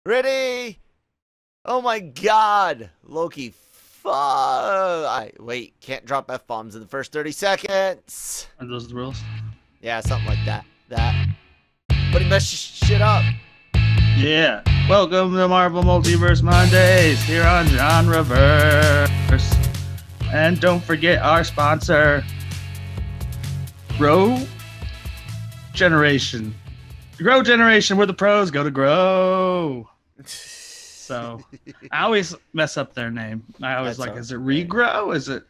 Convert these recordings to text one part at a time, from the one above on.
Ready? Oh my god. Loki. Wait, can't drop F-bombs in the first 30 seconds. Are those the rules? Yeah, something like that. But he messed shit up. Yeah. Welcome to Marvel Multiverse Mondays here on Genreverse. And don't forget our sponsor, Grow Generation. Grow Generation, where the pros go to grow. So I always mess up their name. I always is it Regrow? Is it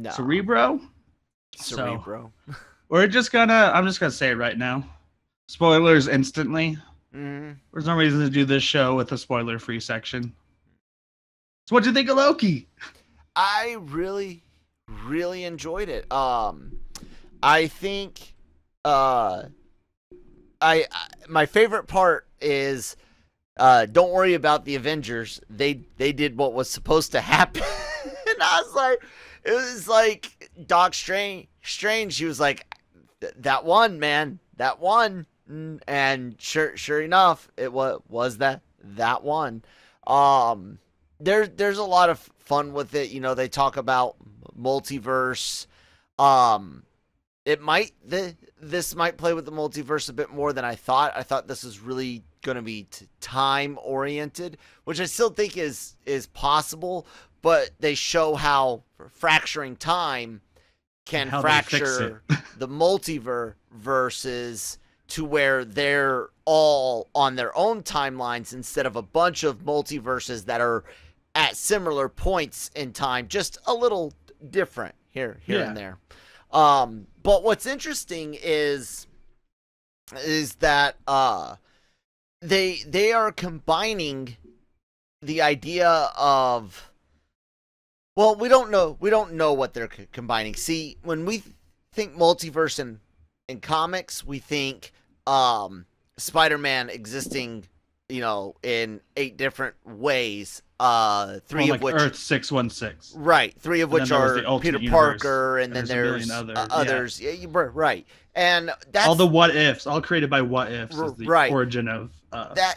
Cerebro? Cerebro. So, I'm just gonna say it right now. Spoilers instantly. There's no reason to do this show with a spoiler-free section. So what'd you think of Loki? I really enjoyed it. I think my favorite part is don't worry about the Avengers. They did what was supposed to happen. And it was like Doc Strange. He was like, that one, man, that one. And sure enough, it was that one. There's a lot of fun with it. You know, they talk about multiverse. This might play with the multiverse a bit more than I thought. I thought this was really going to be time oriented, which I still think is possible, but they show how fracturing time can fracture the multiverse versus to where they're all on their own timelines instead of a bunch of multiverses that are at similar points in time, just a little different here and there. But what's interesting is that they are combining the idea of, well, we don't know what they're combining. See, when we think multiverse in comics, we think Spider-Man existing, in 8 different ways. 3 of which Earth 616. Right, 3 of which are Peter Parker, and then there's others. Yeah. Yeah, right. And that's all the what ifs, all created by what ifs, is the origin of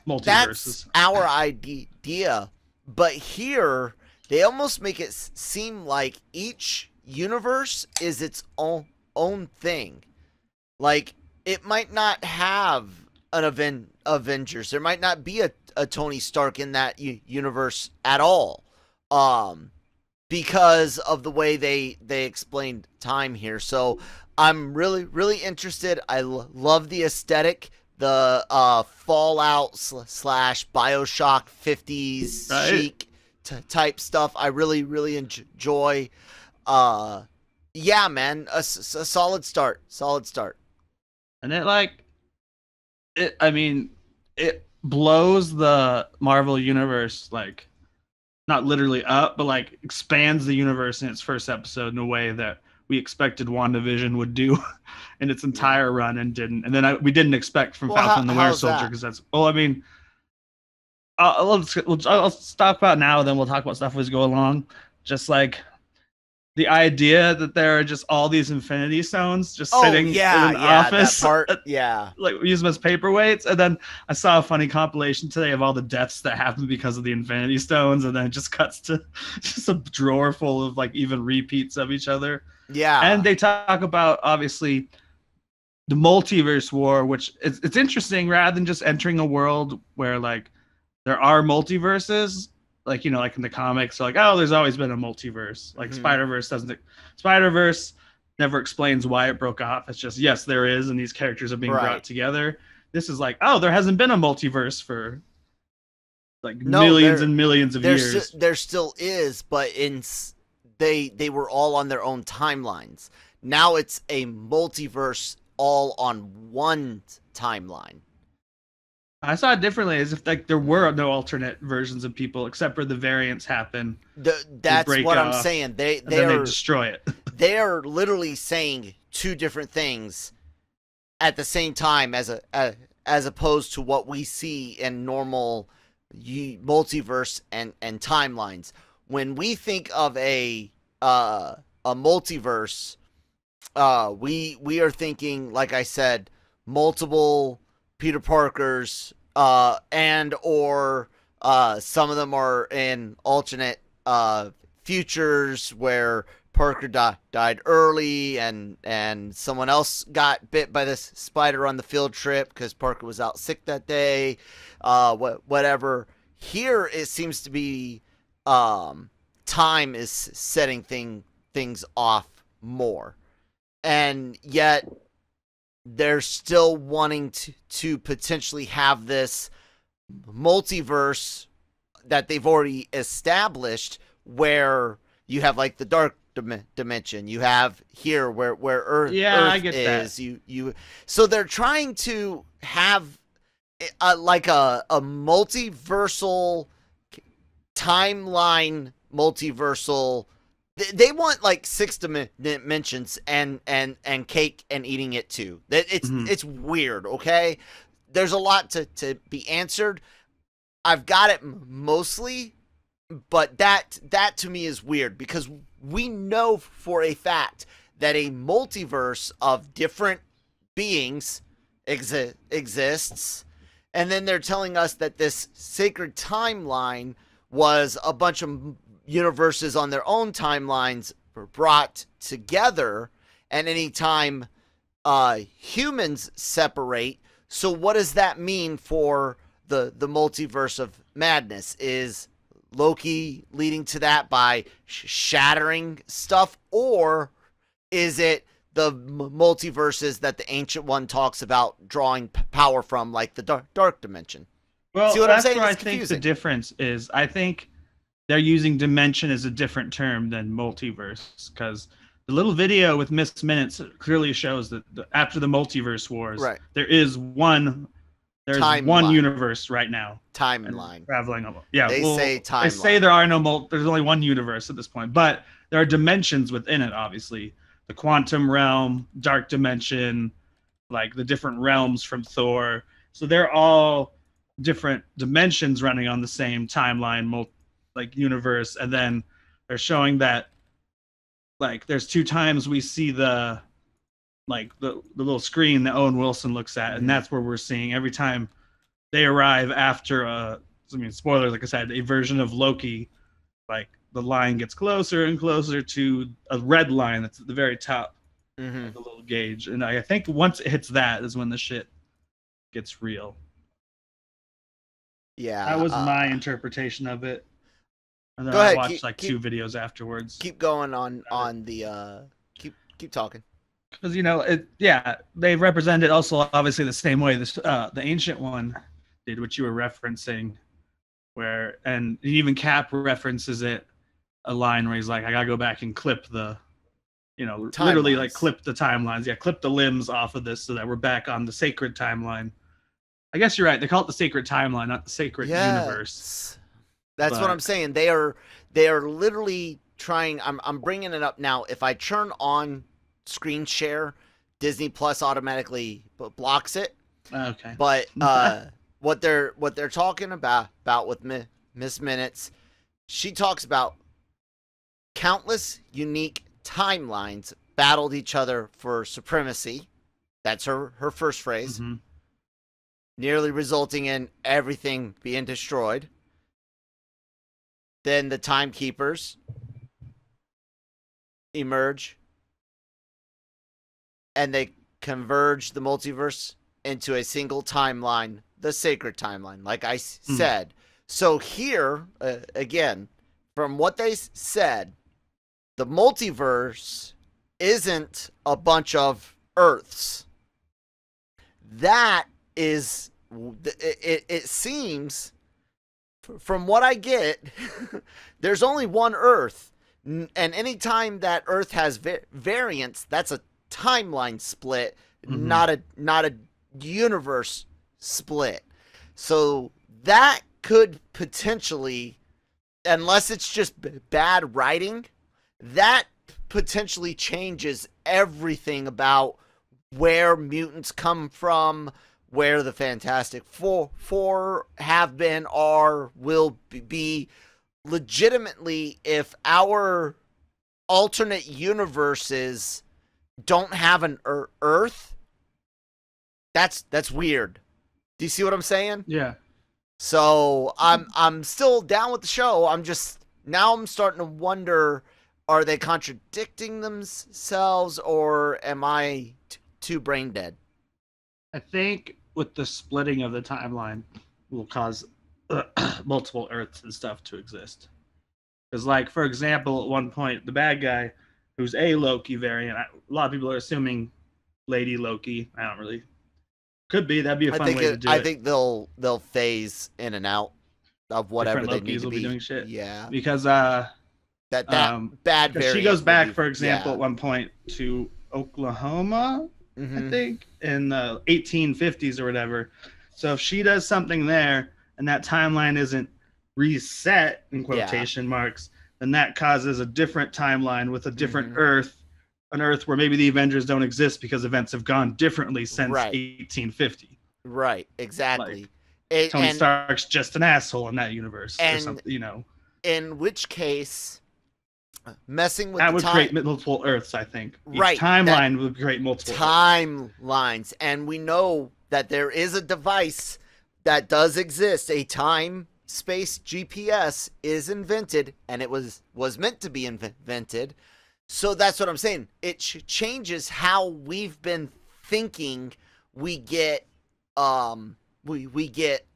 multiverses. That's our idea, but here they almost make it seem like each universe is its own thing. Like, it might not have an Avengers. There might not be a Tony Stark in that universe at all, because of the way they explained time here. So I'm really interested. I love the aesthetic, the Fallout / Bioshock 50s chic type stuff. I really enjoy. Yeah, man, a solid start. And it blows the Marvel universe, like, not literally up, but like expands the universe in its first episode in a way that we expected WandaVision would do in its entire run and didn't. And then we didn't expect from Falcon and the Winter Soldier, because that's, I'll talk about now, then we'll talk about stuff as we go along. Just like the idea that there are just all these Infinity Stones just sitting in an office. That part, like, we use them as paperweights. And then I saw a funny compilation today of all the deaths that happened because of the Infinity Stones, and then it just cuts to just a drawer full of like even repeats of each other. Yeah. And they talk about, obviously, the multiverse war, which it's interesting. Rather than just entering a world where like there are multiverses, like, like in the comics, like, there's always been a multiverse. Like, Spider-Verse never explains why it broke off. It's just, yes, there is, and these characters are being brought together. This is like, there hasn't been a multiverse for like millions and millions of years. There still is, but they were all on their own timelines. Now it's a multiverse all on one timeline. I saw it differently, as if like there were no alternate versions of people, except for the variants happen. That's what I'm saying. They destroy it. They are literally saying 2 different things at the same time, as opposed to what we see in normal multiverse and timelines. When we think of a multiverse, we are thinking, like I said, multiple Peter Parkers, and or some of them are in alternate futures where Parker died early, and someone else got bit by this spider on the field trip because Parker was out sick that day. Whatever. Here it seems to be time is setting things off more, and yet they're still wanting to potentially have this multiverse that they've already established, where you have like the dark dimension, you have here where Earth, I get is that. you so they're trying to have like a multiversal timeline, multiversal. They want like 6 dimensions and cake and eating it too. It's weird. Okay, there's a lot to be answered. I've got it mostly, but that to me is weird because we know for a fact that a multiverse of different beings exists, and then they're telling us that this sacred timeline was a bunch of universes on their own timelines brought together, and anytime humans separate. So what does that mean for the multiverse of madness? Is Loki leading to that by shattering stuff, or is it the multiverses that the Ancient One talks about drawing power from, like the dark dimension? Well, See what I'm that's saying? where I It's think the confusing. difference is. I think they're using dimension as a different term than multiverse, because the little video with Miss Minutes clearly shows that after the multiverse wars, Right. there's one Timeline. universe right now and Timeline. traveling along. Yeah, They say they say timeline. there are no there's only one universe at this point, but there are dimensions within it. Obviously, the quantum realm, dark dimension, like the different realms from Thor. So they're all different dimensions running on the same timeline, like universe, and then they're showing that like there's 2 times we see the little screen that Owen Wilson looks at, and that's where we're seeing every time they arrive after spoilers, like I said, a version of Loki, like the line gets closer and closer to a red line that's at the very top of the little gauge, and I think once it hits that is when the shit gets real. Yeah. That was my interpretation of it, and then Go I ahead. watched like 2 videos afterwards. Keep going on the keep talking. Because they represented also obviously the same way the Ancient One did, which you were referencing, and even Cap references it, a line where he's like, I gotta go back and clip the literally like clip the timelines, clip the limbs off of this so that we're back on the sacred timeline. I guess you're right, they call it the sacred timeline, not the sacred universe. That's what I'm saying. They are literally trying. I'm bringing it up now. If I turn on screen share, Disney Plus automatically blocks it. Okay. But what they're talking about with Miss Minutes, she talks about countless unique timelines battled each other for supremacy. That's her first phrase. Nearly resulting in everything being destroyed. Then the timekeepers emerge, and they converge the multiverse into a single timeline, the sacred timeline, like I said. So here, again, from what they said, the multiverse isn't a bunch of Earths. That is, it seems, from what I get, there's only one Earth. And anytime that Earth has variance, that's a timeline split, not a universe split. So that could potentially, unless it's just bad writing, that potentially changes everything about where mutants come from, where the Fantastic Four have been, are, will be. Legitimately, if our alternate universes don't have an Earth, that's weird. Do you see what I'm saying? Yeah. So I'm still down with the show. I'm starting to wonder, are they contradicting themselves, or am I too brain dead? I think with the splitting of the timeline will cause multiple Earths and stuff to exist. Because, like, for example, at one point, the bad guy, who's a Loki variant, a lot of people are assuming Lady Loki. I don't really. Could be. That'd be a fun way to do it. I think they'll phase in and out of whatever Different they need Lokis to will be doing shit. Yeah, because that bad because she variant goes back, be, for example, at one point to Oklahoma, I think, in the 1850s or whatever. So if she does something there and that timeline isn't reset in quotation marks, then that causes a different timeline with a different Earth, an Earth where maybe the Avengers don't exist because events have gone differently since 1850. Right, exactly. Like, Tony Stark's just an asshole in that universe or something, you know. In which case, messing with that would create multiple Earths, I think. Each right, timeline would create multiple timelines, and we know that there is a device that does exist. A time space GPS is invented, and it was meant to be invented. So that's what I'm saying. It changes how we've been thinking. We get we get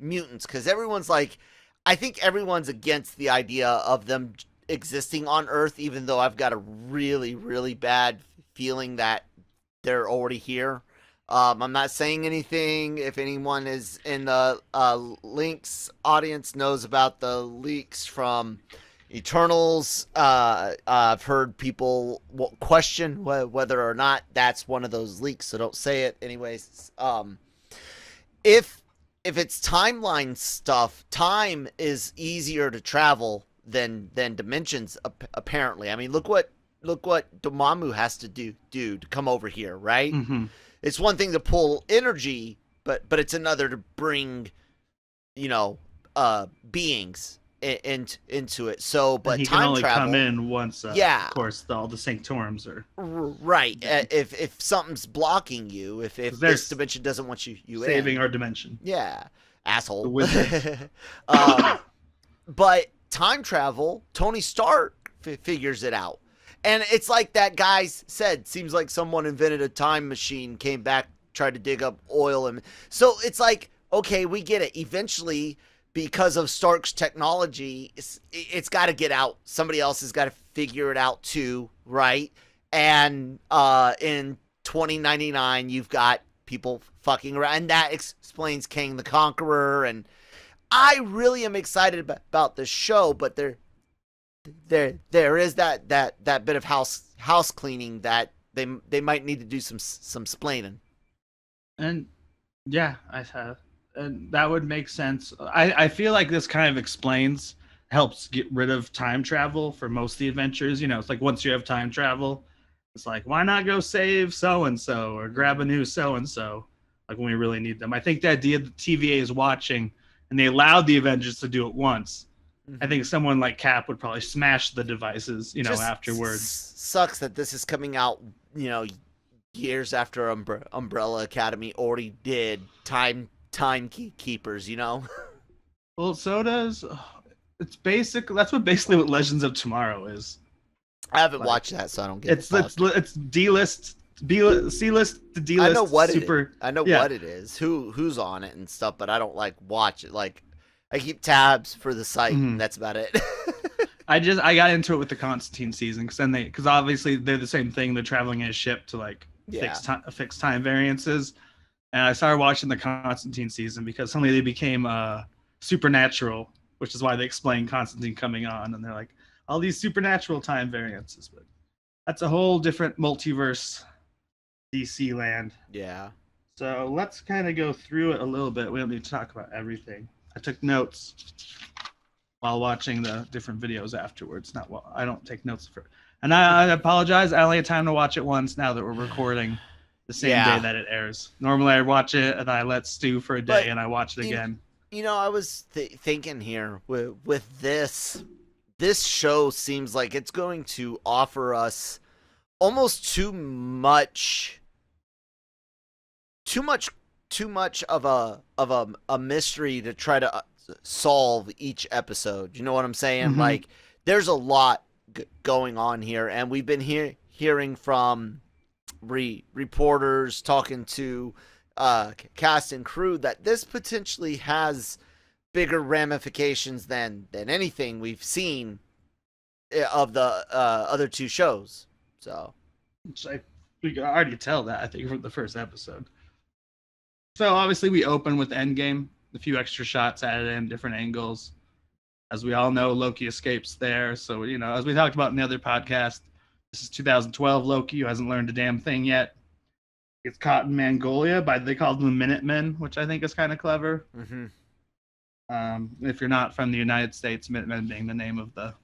mutants, because everyone's like, I think everyone's against the idea of them existing on Earth, even though I've got a really, really bad feeling that they're already here. I'm not saying anything. If anyone is in the Links audience knows about the leaks from Eternals, I've heard people question whether or not that's one of those leaks, so don't say it. Anyways, if it's timeline stuff, time is easier to travel than dimensions, apparently. I mean, look what Dormammu has to do to come over here, right? It's one thing to pull energy, but it's another to bring, beings into it. So, but he time can only travel come in once. Of course, all the sanctorums are right. If something's blocking you, if this dimension doesn't want you saving in, our dimension, asshole. The but time travel, Tony Stark figures it out. And it's like that guy said, seems like someone invented a time machine, came back, tried to dig up oil. And so it's like, okay, we get it. Eventually, because of Stark's technology, it's got to get out. Somebody else has got to figure it out too, right? And in 2099, you've got people fucking around. And that explains Kang the Conqueror. And I really am excited about this show, but there is that bit of house cleaning that they might need to do some splaining. And yeah, I have, and that would make sense. I feel like this kind of helps get rid of time travel for most of the adventures. It's like once you have time travel, it's like, why not go save so and so or grab a new so and so, like when we really need them. I think the idea that TVA is watching and they allowed the Avengers to do it once. I think someone like Cap would probably smash the devices, Just afterwards. Sucks that this is coming out, years after Umbrella Academy already did Timekeepers, Well, so does it's basic. That's basically what Legends of Tomorrow is. I haven't watched that, so I don't get it. It's D-list, C-list to D-list. I know what super. I know what it is. Who's on it and stuff, but I don't watch it. I keep tabs for the site, and that's about it. I got into it with the Constantine season because obviously they're the same thing. They're traveling in a ship to fixed time variances, and I started watching the Constantine season because suddenly they became supernatural, which is why they explain Constantine coming on, and they're like all these supernatural time variances. But that's a whole different multiverse, DC land. Yeah. So let's kind of go through it a little bit. We don't need to talk about everything. I took notes while watching the different videos afterwards. I don't take notes and I apologize. I only had time to watch it once now that we're recording the same day that it airs. Normally I watch it and I let stew for a day and I watch it again. I was thinking here with this show seems like it's going to offer us almost too much too much of a mystery to try to solve each episode. You know what I'm saying? Mm-hmm. Like, there's a lot going on here, and we've been hearing from reporters talking to cast and crew that this potentially has bigger ramifications than anything we've seen of the other two shows. So, We can already tell that, I think, from the first episode. So obviously we open with Endgame, a few extra shots added in, different angles. As we all know, Loki escapes there. So, you know, as we talked about in the other podcast, this is 2012 Loki, who hasn't learned a damn thing yet. Gets caught in Mongolia by, they called them the Minutemen, which I think is kind of clever. mm-hmm. If you're not from the United States, Minutemen being the name of the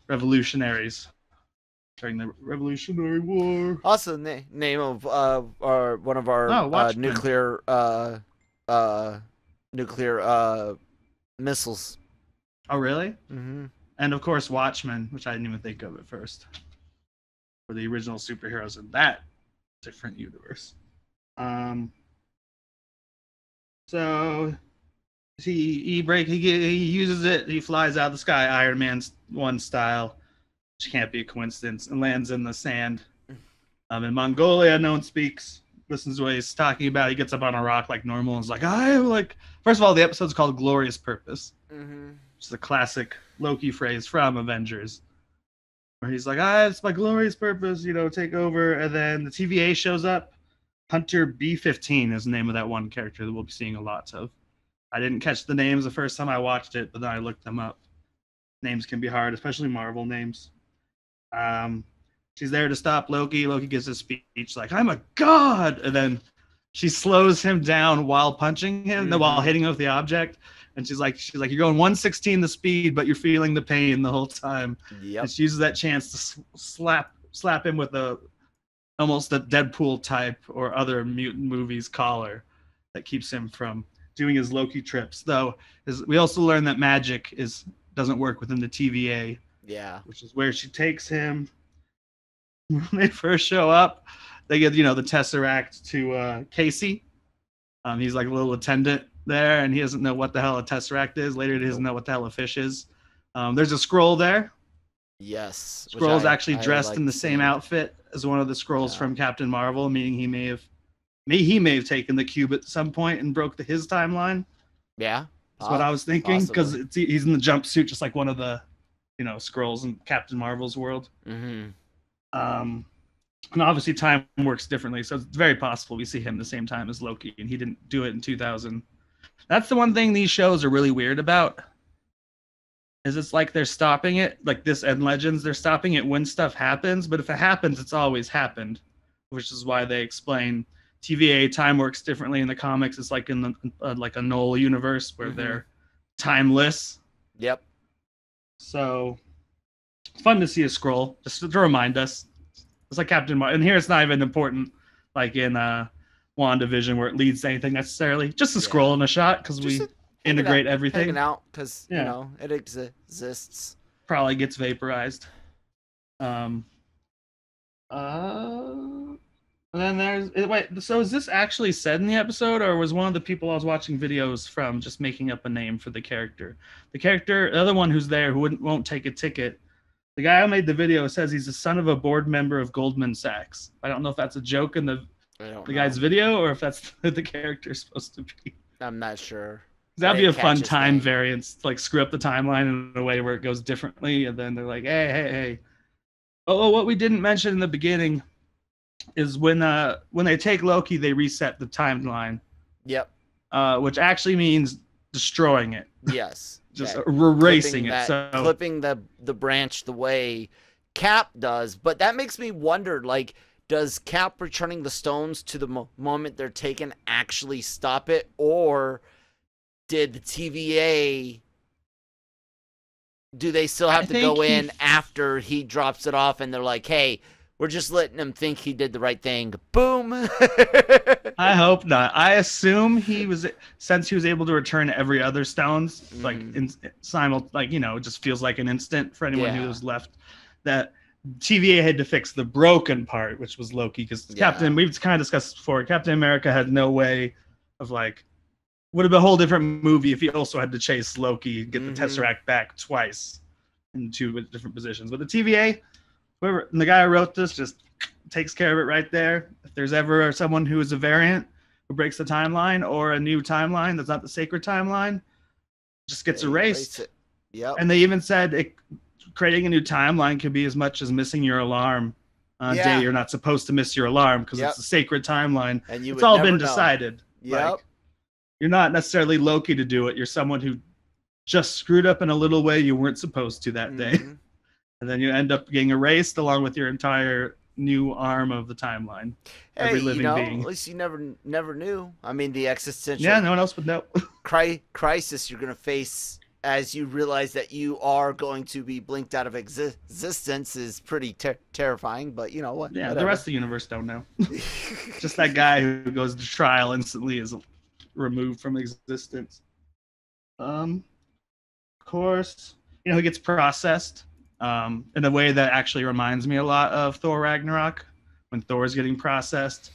revolutionaries during the Revolutionary War. Also, name of one of our nuclear missiles. Oh, really? Mm-hmm. And of course, Watchmen, which I didn't even think of at first, were the original superheroes in that different universe. So he uses it. He flies out of the sky, Iron Man 1 style, which can't be a coincidence, and lands in the sand. In Mongolia, no one speaks. Listens to what he's talking about. He gets up on a rock like normal and is like, First of all, the episode's called Glorious Purpose. Mm-hmm. Which is a classic Loki phrase from Avengers. Where he's like, it's my glorious purpose, take over. And then the TVA shows up. Hunter B-15 is the name of that one character that we'll be seeing a lot of. I didn't catch the names the first time I watched it, but then I looked them up. Names can be hard, especially Marvel names. She's there to stop Loki. Loki gives a speech like, I'm a god! And then she slows him down while punching him, while hitting him with the object. And she's like, you're going 116 the speed, but you're feeling the pain the whole time. Yep. And she uses that chance to slap him with almost a Deadpool type or other mutant movies collar that keeps him from doing his Loki trips. Though we also learn that magic doesn't work within the TVA. Yeah. Which is where she takes him. When they first show up, they get the Tesseract to Casey. He's like a little attendant there, and he doesn't know what the hell a Tesseract is. Later, he doesn't know what the hell a fish is. There's a Skrull there. Yes. Skrull's actually dressed in the same outfit as one of the Skrulls from Captain Marvel, meaning he may have taken the cube at some point and broke his timeline. Yeah. That's what I was thinking, because he's in the jumpsuit just like one of the Skrulls in Captain Marvel's world. Mm-hmm. And obviously time works differently, so it's very possible we see him the same time as Loki, and he didn't do it in 2000. That's the one thing these shows are really weird about, is it's like they're stopping it, like this and Legends, they're stopping it when stuff happens, but if it happens, it's always happened, which is why they explain TVA time works differently in the comics. It's like in the like a null universe where they're timeless. Yep. So it's fun to see a Skrull, just to remind us. It's like Captain Marvel, and here it's not even important, like in WandaVision, where it leads to anything necessarily. Just a Skrull in a shot, because we integrate everything. Hanging out, because it exists. Probably gets vaporized. And then so is this actually said in the episode, or was one of the people I was watching videos from just making up a name for the character? The other one who's there who won't take a ticket, the guy who made the video says he's the son of a board member of Goldman Sachs. I don't know if that's a joke in the guy's video, or if that's what the character is supposed to be. I'm not sure. That'd be a fun time variance, like screw up the timeline in a way where it goes differently, and then they're like, hey. Oh, what we didn't mention in the beginning is when they take Loki, they reset the timeline. Yep. Which actually means destroying it. Yes. Just erasing it. Clipping the branch the way Cap does. But that makes me wonder, like, does Cap returning the stones to the moment they're taken actually stop it? Or did the TVA... Do they still have to go in after he drops it off and they're like, hey... We're just letting him think he did the right thing. Boom. I hope not. I assume since he was able to return every other stones, like it just feels like an instant for anyone who was left, that TVA had to fix the broken part, which was Loki, because we've kind of discussed before, Captain America had no way of like, would have been a whole different movie if he also had to chase Loki and get the Tesseract back twice in 2 different positions. But the TVA, whoever the guy who wrote this just takes care of it right there. If there's ever someone who is a variant who breaks the timeline or a new timeline that's not the sacred timeline, just gets erased. Yep. And they even said creating a new timeline could be as much as missing your alarm on a day you're not supposed to miss your alarm because it's a sacred timeline. And it's all been decided. Yep. Like, you're not necessarily Loki to do it. You're someone who just screwed up in a little way you weren't supposed to that day. And then you end up getting erased along with your entire new arm of the timeline. Hey, every living being. At least you never knew. I mean, the existential no one else would know. crisis you're going to face as you realize that you are going to be blinked out of existence is pretty terrifying, but you know what? Yeah, whatever. The rest of the universe don't know. Just that guy who goes to trial instantly is removed from existence. Of course, he gets processed in a way that actually reminds me a lot of Thor Ragnarok. When Thor's getting processed,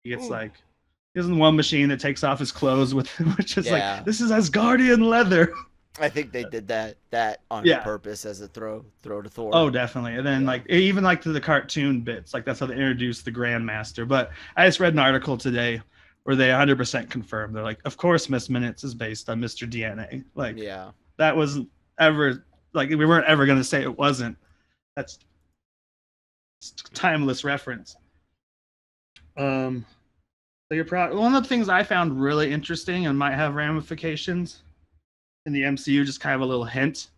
he gets he has one machine that takes off his clothes with him, which is like, this is Asgardian leather. I think they did that on purpose as a throw to Thor. Oh, definitely. And then even to the cartoon bits, that's how they introduced the Grandmaster. But I just read an article today where they 100% confirmed. They're like, of course, Miss Minutes is based on Mr. DNA. That wasn't ever we weren't ever going to say it wasn't. That's timeless reference. One of the things I found really interesting and might have ramifications in the MCU, just kind of a little hint,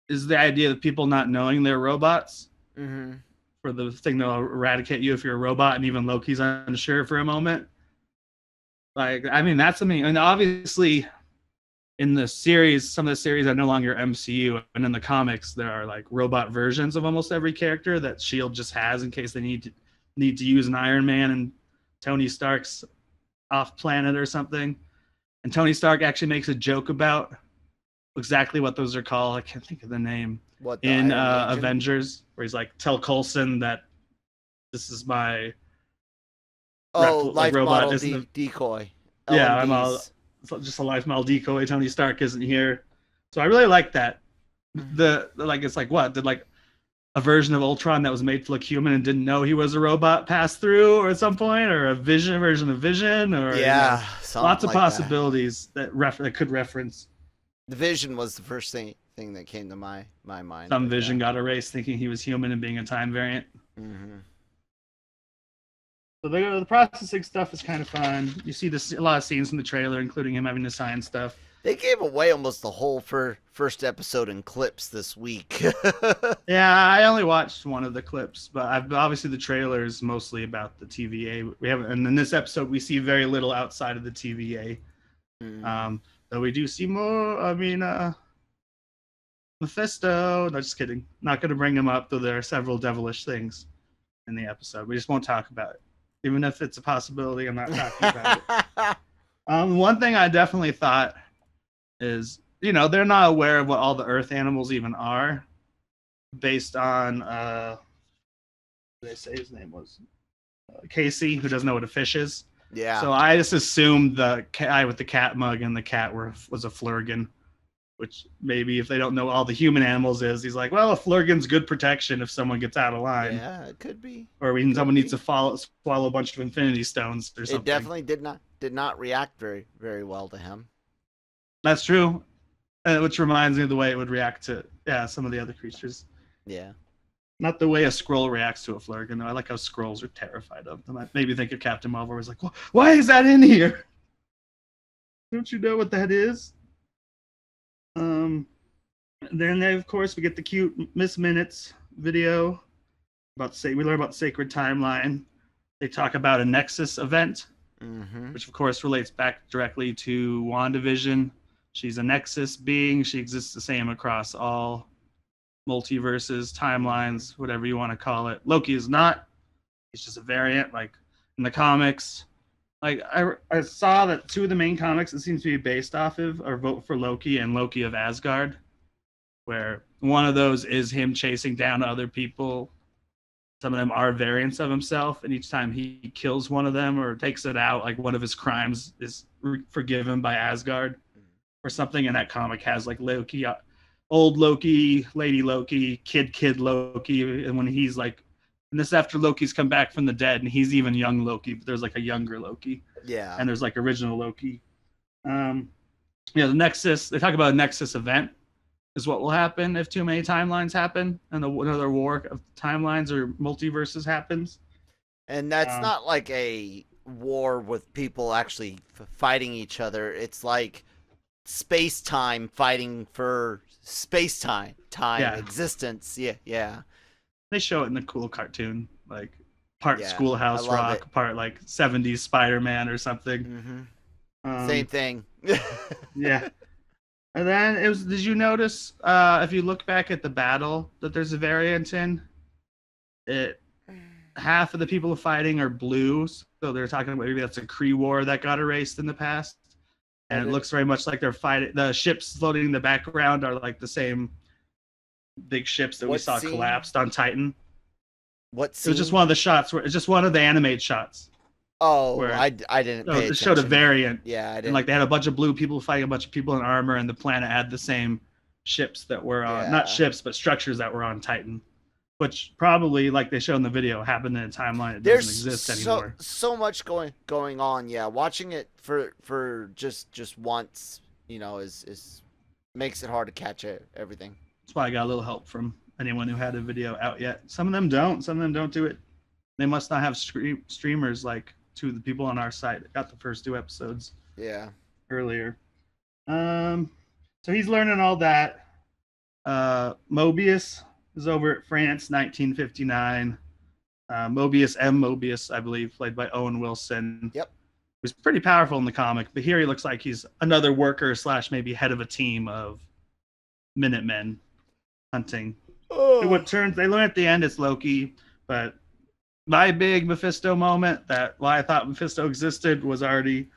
is the idea of people not knowing they're robots. For the thing that'll eradicate you if you're a robot, and even Loki's unsure for a moment. That's something. And obviously, in the series, some of the series are no longer MCU, and in the comics, there are robot versions of almost every character that Shield just has in case they need to use an Iron Man and Tony Stark's off planet or something. And Tony Stark actually makes a joke about exactly what those are called. I can't think of the name. In Avengers, where he's like, tell Coulson that this is my life robot model decoy. Yeah, I'm just a life model decoy. Tony Stark isn't here. So I really like that. It's like, what? Did a version of Ultron that was made to look human and didn't know he was a robot pass through or at some point, or a version of Vision, or lots of possibilities that could reference. The Vision was the first thing that came to my mind. Some Vision got erased thinking he was human and being a time variant. So the processing stuff is kind of fun. You see a lot of scenes from the trailer, including him having to sign stuff. They gave away almost the whole first episode in clips this week. Yeah, I only watched one of the clips, but obviously the trailer is mostly about the TVA. And in this episode, we see very little outside of the TVA. Though we do see more. Mephisto. No, just kidding. Not going to bring him up, though there are several devilish things in the episode. We just won't talk about it. Even if it's a possibility, I'm not talking about it. One thing I definitely thought is, they're not aware of what all the Earth animals even are, based on, what did they say his name was? Casey, who doesn't know what a fish is. Yeah. So I just assumed the guy with the cat mug and the cat was a Flurgan, which maybe if they don't know all the human animals is, he's like, well, a Flurgan's good protection if someone gets out of line. Yeah, it could be. Or when someone needs to swallow a bunch of Infinity Stones or something. It definitely did not react very, very well to him. That's true. Which reminds me of the way it would react to some of the other creatures. Yeah. Not the way a Skrull reacts to a Flurgan. I like how Skrulls are terrified of them. That made me think of Captain Marvel. Was like, well, why is that in here? Don't you know what that is? Then of course we get the cute Miss Minutes video we learn about Sacred Timeline. They talk about a Nexus event, which of course relates back directly to WandaVision. She's a Nexus being. She exists the same across all multiverses, timelines, whatever you want to call it. Loki is not. He's just a variant, like in the comics. I saw that 2 of the main comics it seems to be based off of are Vote for Loki and Loki of Asgard, where one of those is him chasing down other people some of them are variants of himself, and each time he kills one of them or takes it out, like one of his crimes is forgiven by Asgard or something. And that comic has like Loki, old Loki, Lady Loki, kid Loki, and when he's like, and this after Loki's come back from the dead, and he's even young Loki, but there's like a younger Loki. Yeah. And there's like original Loki. The Nexus, they talk about a Nexus event is what will happen if too many timelines happen and another war of timelines or multiverses happens. And that's not like a war with people actually fighting each other. It's like space-time fighting for space-time existence. Yeah. They show it in the cool cartoon, like part Schoolhouse Rock, part like 70s Spider-Man or something. Same thing. Yeah. And then did you notice, if you look back at the battle that there's a variant in, half of the people fighting are blue. So they're talking about maybe that's a Kree war that got erased in the past. And it looks very much like they're fighting. The ships floating in the background are like the same big ships that we saw collapsed on Titan. What scene? It was just one of the shots it's just one of the animated shots. Oh, I didn't pay attention. It showed a variant. Yeah, I didn't. And like they had a bunch of blue people fighting a bunch of people in armor, and the planet had the same ships that were not ships, but structures that were on Titan, which probably, like they showed in the video, happened in a timeline that doesn't exist anymore. So much going on. Yeah, watching it for just once, is makes it hard to catch everything. That's why I got a little help from anyone who had a video out yet. Some of them don't. Some of them don't do it. They must not have streamers like two of the people on our site that got the first 2 episodes. Yeah. Earlier. So he's learning all that. Mobius is over at France, 1959. Mobius, I believe, played by Owen Wilson. Yep. Was pretty powerful in the comic, but here he looks like he's another worker / maybe head of a team of Minutemen hunting. Oh. They learn at the end it's Loki, but my big Mephisto moment, that why I thought Mephisto existed, was already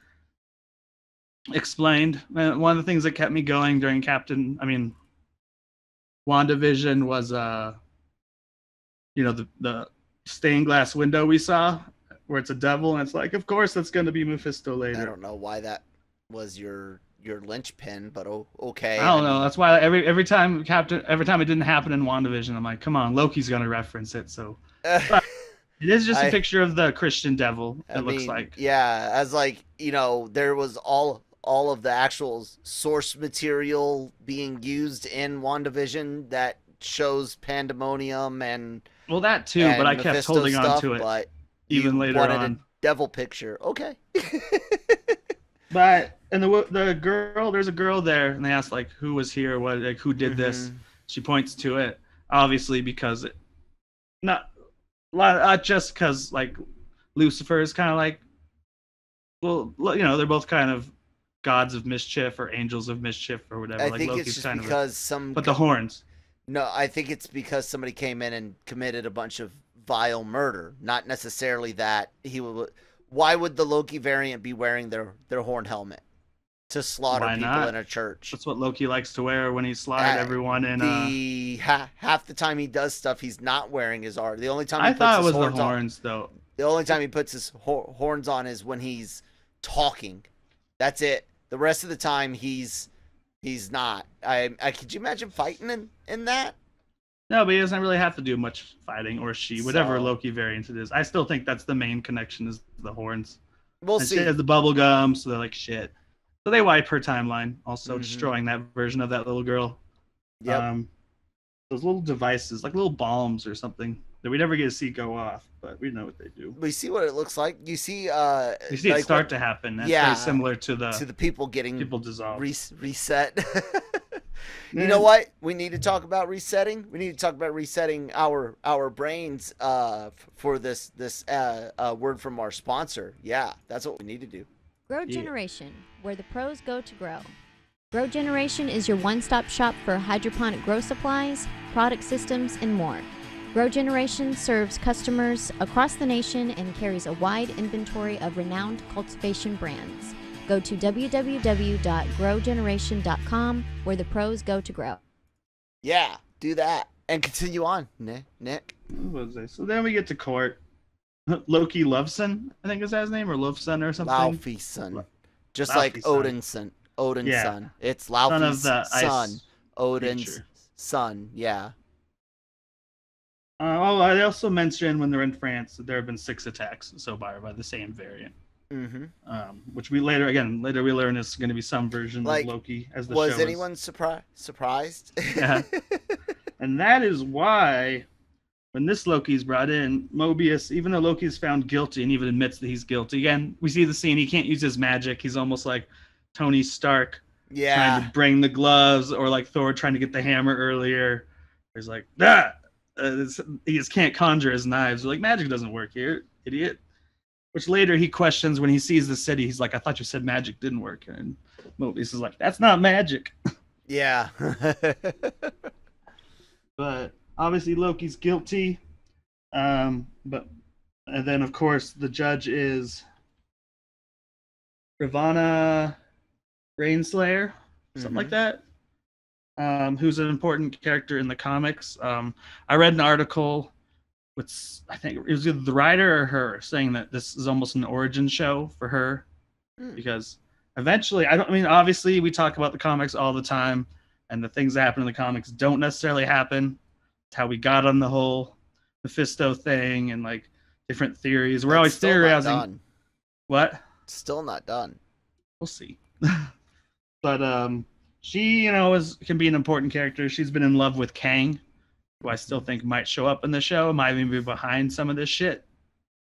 explained. And one of the things that kept me going during WandaVision was the stained glass window we saw where it's a devil, and it's like, of course that's going to be Mephisto later. I don't know why that was your linchpin, but okay. I don't know. That's why every time it didn't happen in WandaVision, I'm like, come on, Loki's going to reference it. So it is just a picture of the Christian devil. Looks like. Yeah, as like, there was all of the actual source material being used in WandaVision that shows pandemonium and that too, but I kept holding on to it. But even later on, a devil picture. Okay. But the girl, there's a girl there, and they ask like, who was here? Who did this? She points to it, obviously because not just because like Lucifer is kind of like, well, they're both kind of gods of mischief or angels of mischief or whatever. I like think Loki's it's just kind because but the horns. No, I think it's because somebody came in and committed a bunch of vile murder, not necessarily that he would. Why would the Loki variant be wearing their horn helmet? To slaughter people in a church. That's what Loki likes to wear when he slaughtered everyone in half the time he does stuff, he's not wearing his armor. The only time I thought it was the horns, though. The only time he puts his horns on is when he's talking. That's it. The rest of the time he's not. I could you imagine fighting in that? No, but he doesn't really have to do much fighting, or whatever Loki variant it is. I still think that's the main connection is the horns. We'll see. She has the bubble gum, so they're like shit. So they wipe her timeline, also destroying that version of that little girl. Yep. Those little devices, like little bombs or something, that we never get to see go off, but we know what they do. We see what it looks like. You see like it start to happen. That's very similar to the people getting dissolved. Reset. You know what? We need to talk about resetting. We need to talk about resetting our brains for this word from our sponsor. Yeah, that's what we need to do. Grow Generation, where the pros go to grow. Grow Generation is your one-stop shop for hydroponic grow supplies, product systems, and more. Grow Generation serves customers across the nation and carries a wide inventory of renowned cultivation brands. Go to www.growgeneration.com, where the pros go to grow. Yeah, do that. And continue on, Nick. What was I? So then we get to court. Loki Loveson, I think is that his name, or Loveson or something. Laufey's son. Just Laufey's like son. Odin's son. Odin's Yeah. son. It's Son of Laufey's the son. ice Odin's creature. son. Yeah. I also mentioned when they're in France that there have been 6 attacks so far by the same variant. Mm-hmm. Which we later we learn is going to be some version Like, of Loki as the Was show anyone surprised? Yeah. And that is why when this Loki's brought in, Mobius, even though Loki's found guilty and even admits that he's guilty, again, we see the scene, he can't use his magic. He's almost like Tony Stark trying Yeah. to bring the gloves, or like Thor trying to get the hammer earlier. He's like, he just can't conjure his knives. We're like, magic doesn't work here, idiot. Which later he questions when he sees the city. He's like, I thought you said magic didn't work. And Mobius is like, that's not magic. Yeah. But obviously Loki's guilty. And then of course the judge is Ravonna Rainslayer, something like that. Who's an important character in the comics. I read an article with, I think it was either the writer or her, saying that this is almost an origin show for her, because eventually, obviously we talk about the comics all the time, and the things that happen in the comics don't necessarily happen. It's how we got on the whole Mephisto thing and like different theories. We're always theorizing. What? Still not done. We'll see. But she, can be an important character. She's been in love with Kang, who I still think might show up in the show, might even be behind some of this shit.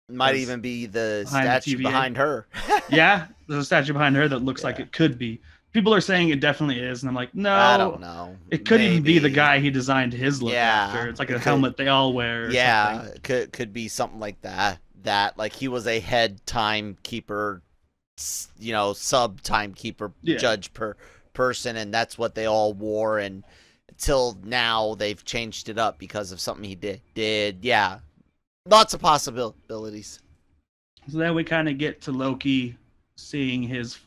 Might even be the behind the statue TVA. behind her. Yeah, there's a statue behind her that looks like it could be. People are saying it definitely is, and I'm like, no. I don't know. It could even be the Maybe. guy he designed his look after. It's like a helmet they all wear. Or something. Could be something like that. That like he was a head timekeeper, sub timekeeper judge person, and that's what they all wore. And until now, they've changed it up because of something he did. Yeah, lots of possibilities. So then we kind of get to Loki seeing his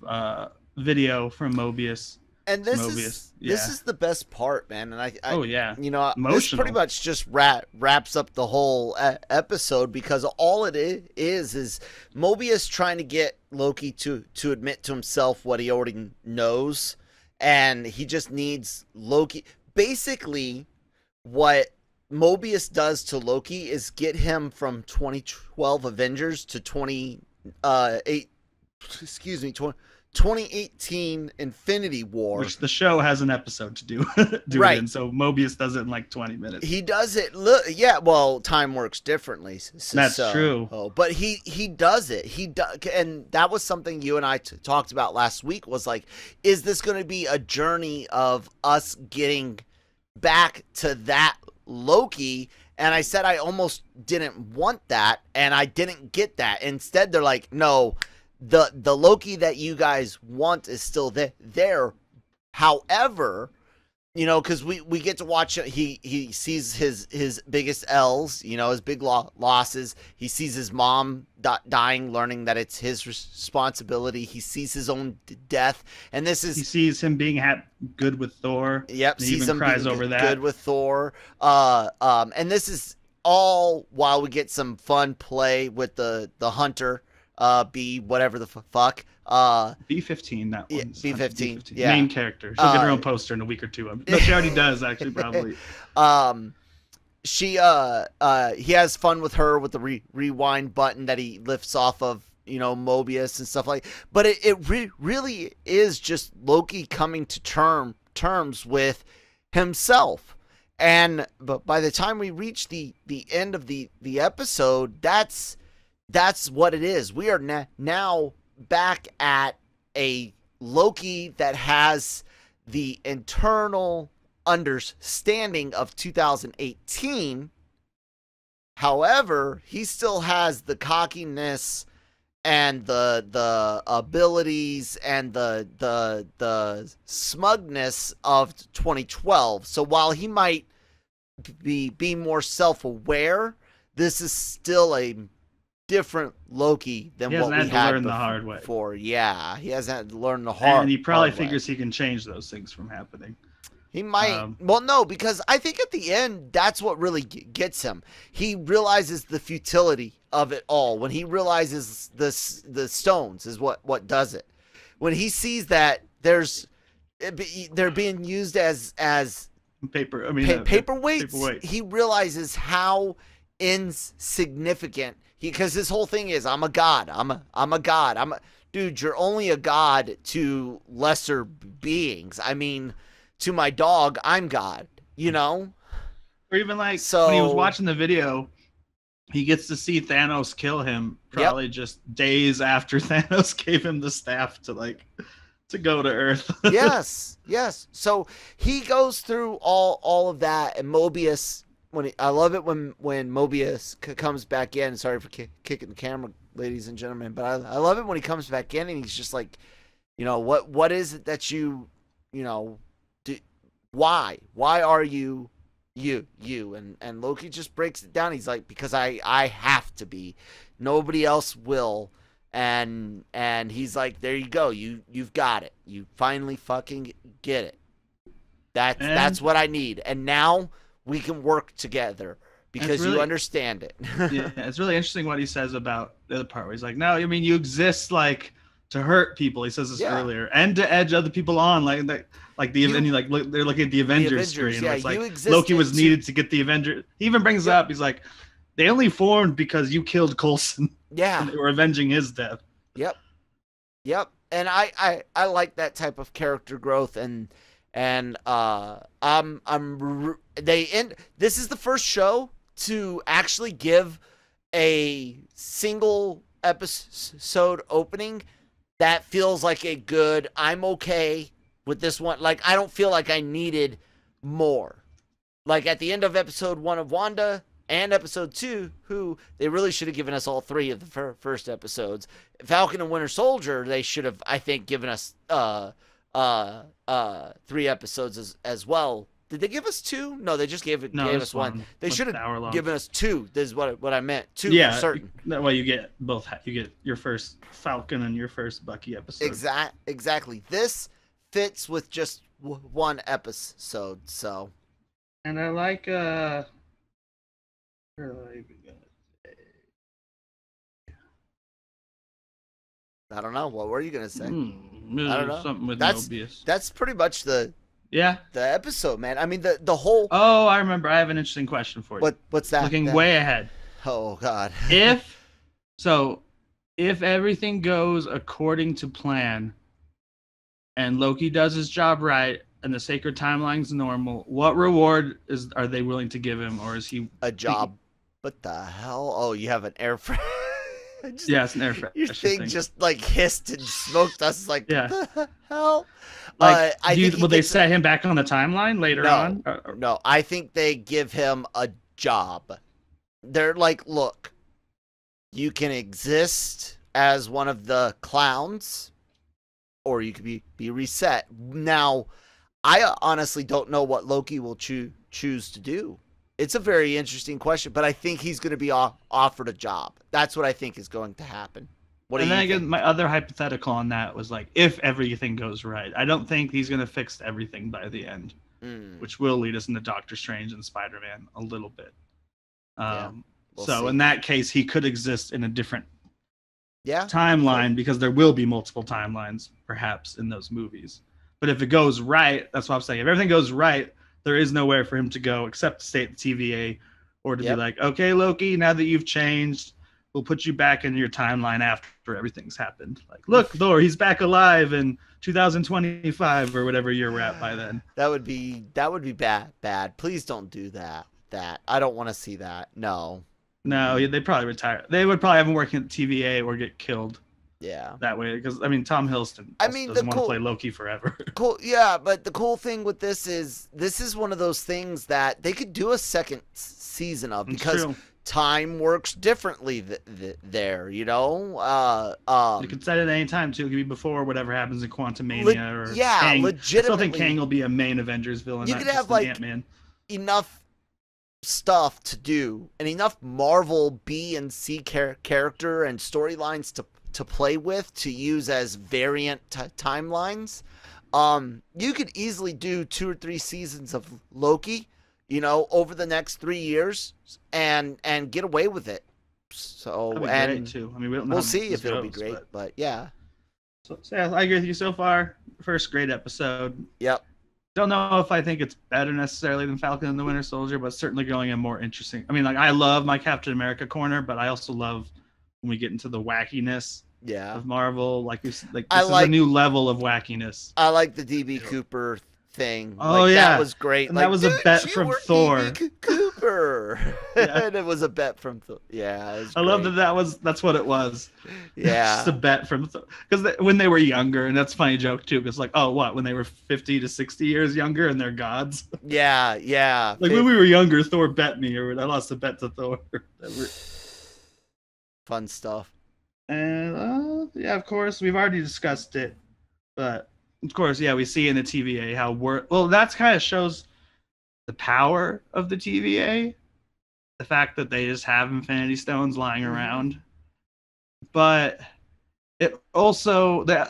video from Mobius. And this is the best part, man. And I this pretty much just wraps up the whole episode, because all it is Mobius trying to get Loki to admit to himself what he already knows, and he just needs Loki. Basically, what Mobius does to Loki is get him from 2012 Avengers to 2018 Infinity War. Which the show has an episode to do right. it in, so Mobius does it in like 20 minutes. He does it, well, time works differently. That's true. But he does it. And that was something you and I talked about last week, was like, is this going to be a journey of us getting back to that Loki? And I said I almost didn't want that, and I didn't get that. Instead, they're like, no, the Loki that you guys want is still there. However, because we get to watch it, he sees his biggest L's, his big losses. He sees his mom dying, learning that it's his responsibility. He sees his own death, and he sees him being good with Thor. Yep, he even cries over that. Good with Thor. And this is all while we get some fun play with the hunter. B whatever the fuck. B-15, that one. B-15, yeah. Main character. She'll get her own poster in a week or two. No, she already does, actually, probably. He has fun with her with the rewind button that he lifts off of, Mobius and stuff like. But it really is just Loki coming to terms with himself. But by the time we reach the end of the episode, that's what it is. We are now back at a Loki that has the internal understanding of 2018. However, he still has the cockiness and the abilities and the smugness of 2012. So while he might be more self-aware, this is still a different Loki than what we had learn the hard way. Yeah, he hasn't had to learn the hard. And he probably hard figures way. he can change those things from happening. He might. Well, no, because I think at the end, that's what really gets him. He realizes the futility of it all. When he realizes the stones is what does it. When he sees that they're being used as paperweights, he realizes how insignificant because his whole thing is, I'm a god. I'm a god. Dude, you're only a god to lesser beings. I mean, to my dog, I'm God, you know? Or even like when he was watching the video, he gets to see Thanos kill him probably just days after Thanos gave him the staff to go to Earth. Yes. So he goes through all of that, and Mobius, I love it when Mobius comes back in. Sorry for kicking the camera, ladies and gentlemen, but I love it when he comes back in and he's just like, you know, what is it that you know, why are you? And Loki just breaks it down. He's like, because I have to be, nobody else will. And he's like, there you go, you've got it, you finally fucking get it. That's what I need, and now we can work together because you understand it. Yeah, it's really interesting what he says about the other part where he's like, no, I mean, you exist like to hurt people. He says this earlier, and to edge other people on, and they're looking at the Avengers screen. Yeah, it's like Loki was needed to get the Avengers. He even brings it up. He's like, they only formed because you killed Coulson. Yeah, and they were avenging his death. Yep. And I like that type of character growth, and this is the first show to actually give a single episode opening that feels like a good, I'm okay with this one. Like, I don't feel like I needed more. Like, at the end of episode 1 of Wanda and episode 2, who they really should have given us all 3 of the first episodes. Falcon and Winter Soldier, they should have, I think, given us 3 episodes as well. Did they give us 2? No, they just gave us 1. They should have given us 2. This is what I meant. 2 for certain. That way you get both. You get your first Falcon and your first Bucky episode. Exactly. This fits with just 1 episode. So. And I like I don't know. What were you gonna say? I don't know. Something with Mobius. That's pretty much the episode, man. I mean the whole. Oh, I remember. I have an interesting question for you. What's that? Looking way ahead. Oh God. if everything goes according to plan, and Loki does his job right, and the sacred timeline's normal, what reward are they willing to give him, or is he a job? What the hell? Oh, you have an air fryer. Yeah, it's an air fryer. Your thing just like hissed and smoked us. Like, what the hell? Like, will they set him back on the timeline later on? No, I think they give him a job. They're like, look, you can exist as one of the clowns, or you could be reset. Now, I honestly don't know what Loki will choose to do. It's a very interesting question, but I think he's going to be offered a job. That's what I think is going to happen. What do you think? My other hypothetical on that was like, if everything goes right, I don't think he's going to fix everything by the end, which will lead us into Doctor Strange and Spider-Man a little bit. We'll see. In that case, he could exist in a different timeline because there will be multiple timelines, perhaps, in those movies. But if it goes right, that's what I'm saying. If everything goes right, there is nowhere for him to go except to stay at the TVA, or to be like, okay, Loki, now that you've changed, we'll put you back in your timeline after everything's happened. Like, look, Thor, he's back alive in 2025 or whatever year we're at by then. That would be bad. Please don't do that. I don't want to see that. No, they probably retire. They would probably have him working at the TVA or get killed. Yeah. That way, because I mean, Tom Hiddleston doesn't want to play Loki forever. Cool. Yeah, but the cool thing with this is one of those things that they could do a second season of, because time works differently there. You know. You could set it at any time too. It could be before whatever happens in Quantumania or Kang. Legitimately. I still think Kang will be a main Avengers villain. You could have like Ant-Man. Enough stuff to do and enough Marvel B and C character and storylines to play with, to use as variant timelines. You could easily do 2 or 3 seasons of Loki, over the next 3 years and get away with it. So, That'd be and great too. I mean, we don't know we'll how see this if it'll be goes, great, but yeah. So yeah, I agree with you so far. First great episode. Yep. Don't know if I think it's better necessarily than Falcon and the Winter Soldier, but certainly going in more interesting. I mean, like, I love my Captain America corner, but I also love when we get into the wackiness Yeah. of Marvel. Like, this is like- a new level of wackiness. I like the DB Cooper thing. Oh, like, yeah. that was great. And like, that was a bet you from were Thor. DB Cooper. Yeah. And it was a bet from Thor. Yeah, it was I love great. that's what it was. Yeah. Just a bet from Thor. Because when they were younger, and that's a funny joke too, because like, oh, what, when they were 50 to 60 years younger and they're gods? Yeah, yeah. Like, when we were younger, Thor bet me, or I lost a bet to Thor. Fun stuff. And yeah, of course, we've already discussed it, but of course, yeah, we see in the TVA how that's kind of shows the power of the TVA, the fact that they just have Infinity Stones lying around. But the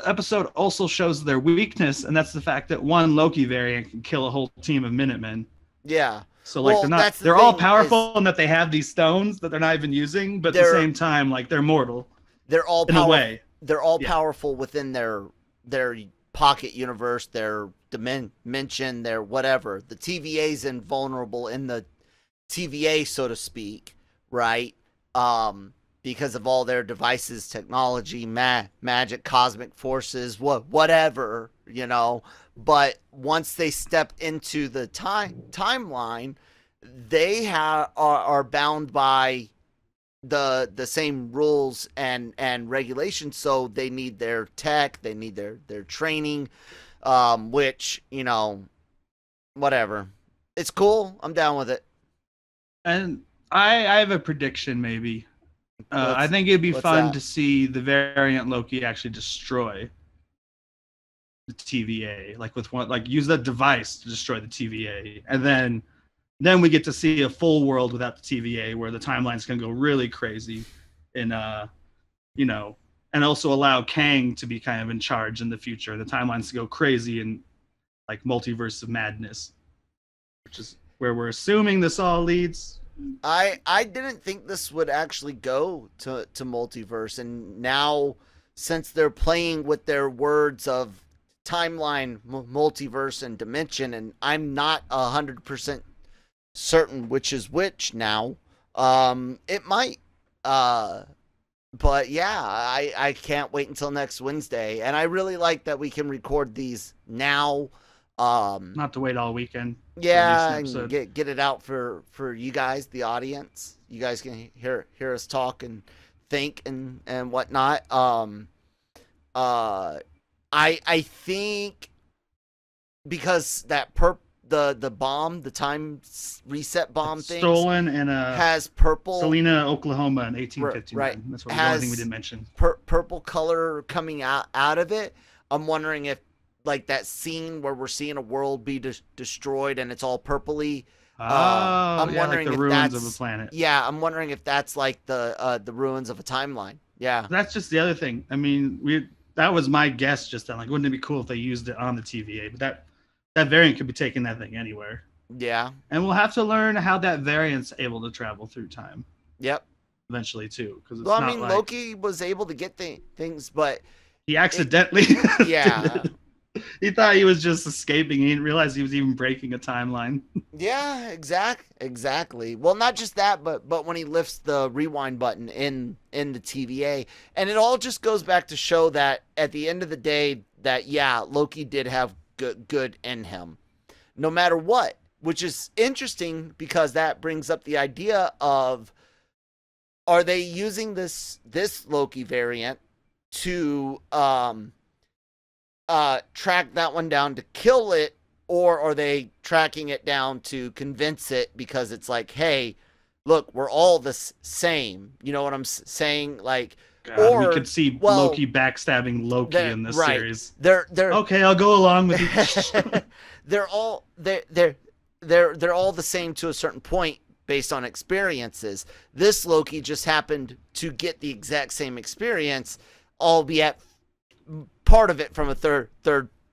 episode also shows their weakness, and that's the fact that one Loki variant can kill a whole team of Minutemen. Yeah. So like, Well, they're all powerful, and that they have these stones that they're not even using, but at the same time, like, they're mortal. They're all in a way. They're all powerful within their pocket universe, their dimension, their whatever. The TVA's invulnerable in the TVA, so to speak, right? Because of all their devices, technology, magic, cosmic forces, whatever, But once they step into the timeline, they are bound by the same rules and regulations, so they need their tech, they need their training, which, whatever. It's cool. I'm down with it. And I have a prediction, maybe. I think it'd be fun to see the variant Loki actually destroy the TVA, like with one, like use that device to destroy the TVA, and then we get to see a full world without the TVA, where the timelines can go really crazy, and and also allow Kang to be kind of in charge in the future. The timelines to go crazy and like multiverse of madness, which is where we're assuming this all leads. I didn't think this would actually go to multiverse, and now since they're playing with their words of timeline, multiverse, and dimension, and I'm not 100% certain which is which now, it might, but yeah, I can't wait until next Wednesday, and I really like that we can record these now. Not to wait all weekend. Yeah, and get it out for you guys, the audience. You guys can hear us talk and think and whatnot. I think because that the bomb, the time reset bomb thing, stolen and has purple, Salina, Oklahoma in 1859. Right. That's the only thing we didn't mention. Purple color coming out of it. I'm wondering if, like, that scene where we're seeing a world be destroyed and it's all purpley. I'm wondering like the if ruins that's of a planet. Yeah, I'm wondering if that's like the ruins of a timeline. Yeah, that's just the other thing. I mean, that was my guess just then. Like, wouldn't it be cool if they used it on the TVA? But that variant could be taking that thing anywhere. Yeah, and we'll have to learn how that variant's able to travel through time. Yep. Eventually too, because well, I mean, Loki was able to get things, but he accidentally. Yeah. He thought he was just escaping. He didn't realize he was even breaking a timeline. Yeah, exactly. Well, not just that, but when he lifts the rewind button in the TVA, and it all just goes back to show that at the end of the day, that Loki did have good in him, no matter what. Which is interesting because that brings up the idea of, are they using this Loki variant to track that one down to kill it, or are they tracking it down to convince it, because it's like, hey, look, we're all the same. You know what I'm saying? Like, or we could see Loki backstabbing Loki in this series. They're okay. I'll go along with you. They're all the same to a certain point based on experiences. This Loki just happened to get the exact same experience, albeit part of it from a third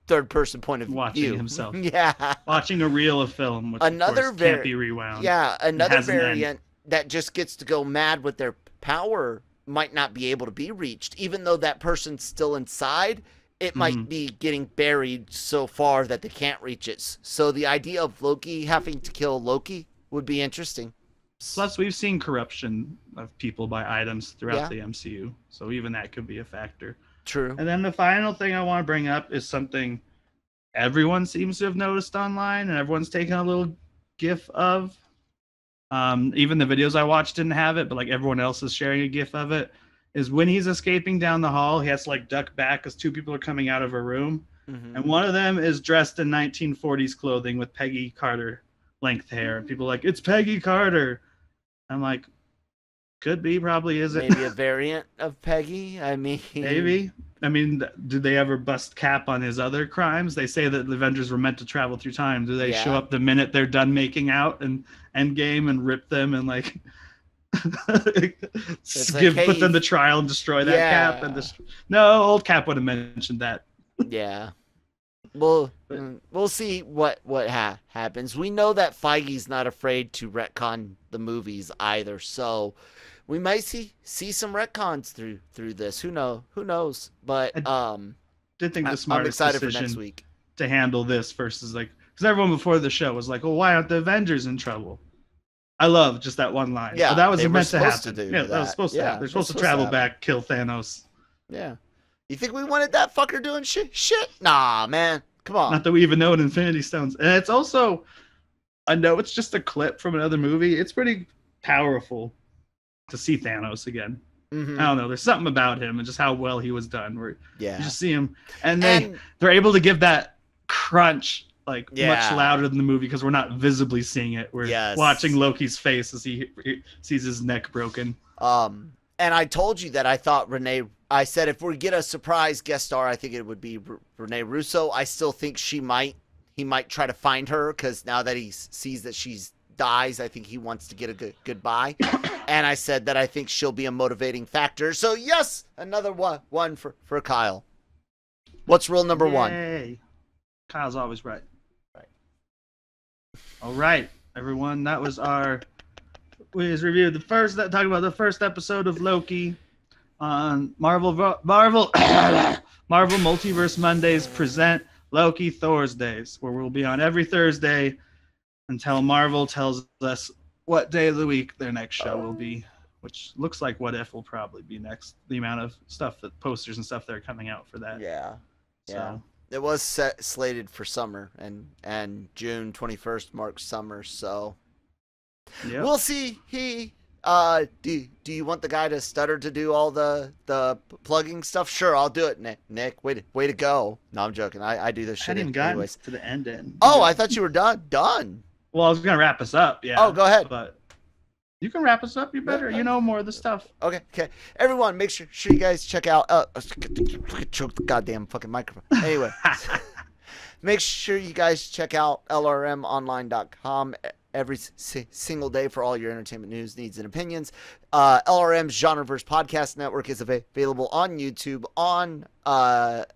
third person point of watching view. himself. Yeah. Watching a reel of film, which Another of course can't be rewound. Yeah, another has an end. variant that just gets to go mad with their power might not be able to be reached, even though that person's still inside. It might be getting buried so far that they can't reach it. So the idea of Loki having to kill Loki would be interesting. Plus, we've seen corruption of people by items throughout Yeah. the MCU, so even that could be a factor. True. And then the final thing I want to bring up is something everyone seems to have noticed online, and everyone's taken a little gif of. Even the videos I watched didn't have it, but like everyone else is sharing a gif of it. Is when he's escaping down the hall, he has to like duck back because two people are coming out of a room, and one of them is dressed in 1940s clothing with Peggy Carter length hair. And people are like, it's Peggy Carter. I'm like, could be, probably isn't. Maybe a variant of Peggy. I mean, maybe. I mean, did they ever bust Cap on his other crimes? They say that the Avengers were meant to travel through time. Do they show up the minute they're done making out and Endgame and rip them and like put them to trial and destroy that Cap? And no, old Cap would have mentioned that. Yeah. We'll see what happens. We know that Feige's not afraid to retcon the movies either, so we might see some retcons through this. Who knows? But I did think the smartest I'm excited decision for next week to handle this versus like, because everyone before the show was like, well, why aren't the Avengers in trouble? I love just that one line. Yeah, but that was they were meant to supposed happen. to do Yeah, that. that was supposed to happen. They're supposed to travel back, kill Thanos. Yeah. You think we wanted that fucker doing shit? Nah, man. Come on. Not that we even know what Infinity Stones. And it's also, I know it's just a clip from another movie. It's pretty powerful to see Thanos again. I don't know. There's something about him and just how well he was done. Where you just see him, and they're able to give that crunch like much louder than the movie because we're not visibly seeing it. We're watching Loki's face as he sees his neck broken. And I told you that I thought I said if we get a surprise guest star, I think it would be Renee Russo. I still think he might try to find her because now that he sees that she's dies, I think he wants to get a goodbye. And I said that I think she'll be a motivating factor. So yes, another one for Kyle. What's rule number one? Kyle's always right. All right, everyone. That was our. We just reviewed talking about the first episode of Loki on Marvel Multiverse Mondays present Loki Thorsdays, where we'll be on every Thursday until Marvel tells us what day of the week their next show will be, which looks like What If will probably be next. The amount of stuff that posters and stuff that are coming out for that. Yeah. So. It was slated for summer, and June 21st marks summer, so. Yep. We'll see. Do you want the guy to stutter to do all the plugging stuff? Sure, I'll do it, Nick. Way to go. No, I'm joking. I do this shit. I hadn't even gotten to the end. Oh, I thought you were done. Well, I was gonna wrap us up. Yeah. Oh, go ahead. But you can wrap us up. You better. You know more of the stuff. Okay. Everyone, make sure you guys check out. Choke the goddamn fucking microphone. Anyway, make sure you guys check out lrmonline.com. Every single day for all your entertainment news, needs, and opinions. LRM's Genreverse Podcast Network is available on YouTube, on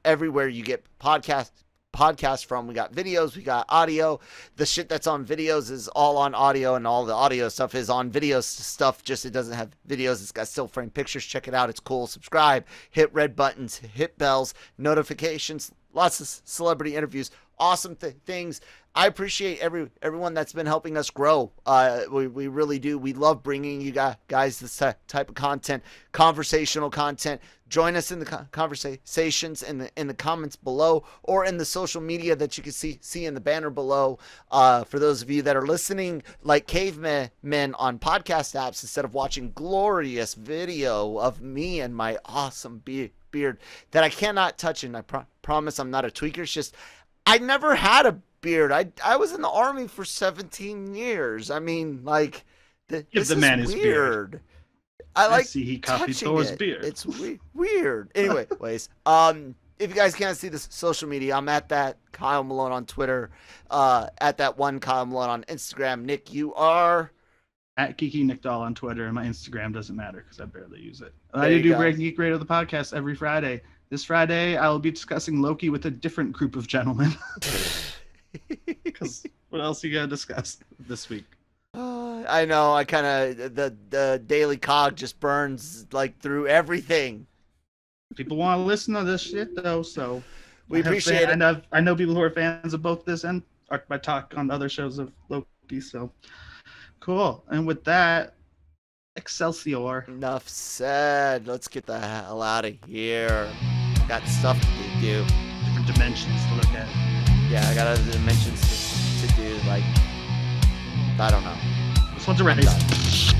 everywhere you get podcasts from. We got videos, we got audio. The shit that's on videos is all on audio, and all the audio stuff is on video stuff. Just it doesn't have videos. It's got still frame pictures. Check it out. It's cool. Subscribe. Hit red buttons. Hit bells. Notifications. Lots of celebrity interviews. Awesome things. I appreciate everyone that's been helping us grow. We really do. We love bringing you guys this type of content, conversational content. Join us in the conversations in the comments below, or in the social media that you can see in the banner below. For those of you that are listening like cavemen on podcast apps, instead of watching glorious video of me and my awesome beard that I cannot touch, and I promise I'm not a tweaker. It's just I never had a beard. I was in the army for 17 years. I mean, like, this is weird. Beard. I see he copied Thor's beard. It's weird. Anyways, if you guys can't see the social media, I'm at that Kyle Malone on Twitter, at that one Kyle Malone on Instagram. Nick, you are at Geeky Nick Doll on Twitter, and my Instagram doesn't matter because I barely use it. I do Breaking Geek Radio, the podcast, every Friday This Friday, I will be discussing Loki with a different group of gentlemen. Because what else you gotta discuss this week? I know. I kind of the daily cog just burns like through everything. People want to listen to this shit though, so We appreciate it. I know people who are fans of both this and my talk on other shows of Loki. So cool. And with that, Excelsior. Enough said. Let's get the hell out of here. Got stuff to do. Different dimensions to look at. Yeah, I got other dimensions to do. Like, I don't know. This one's a race.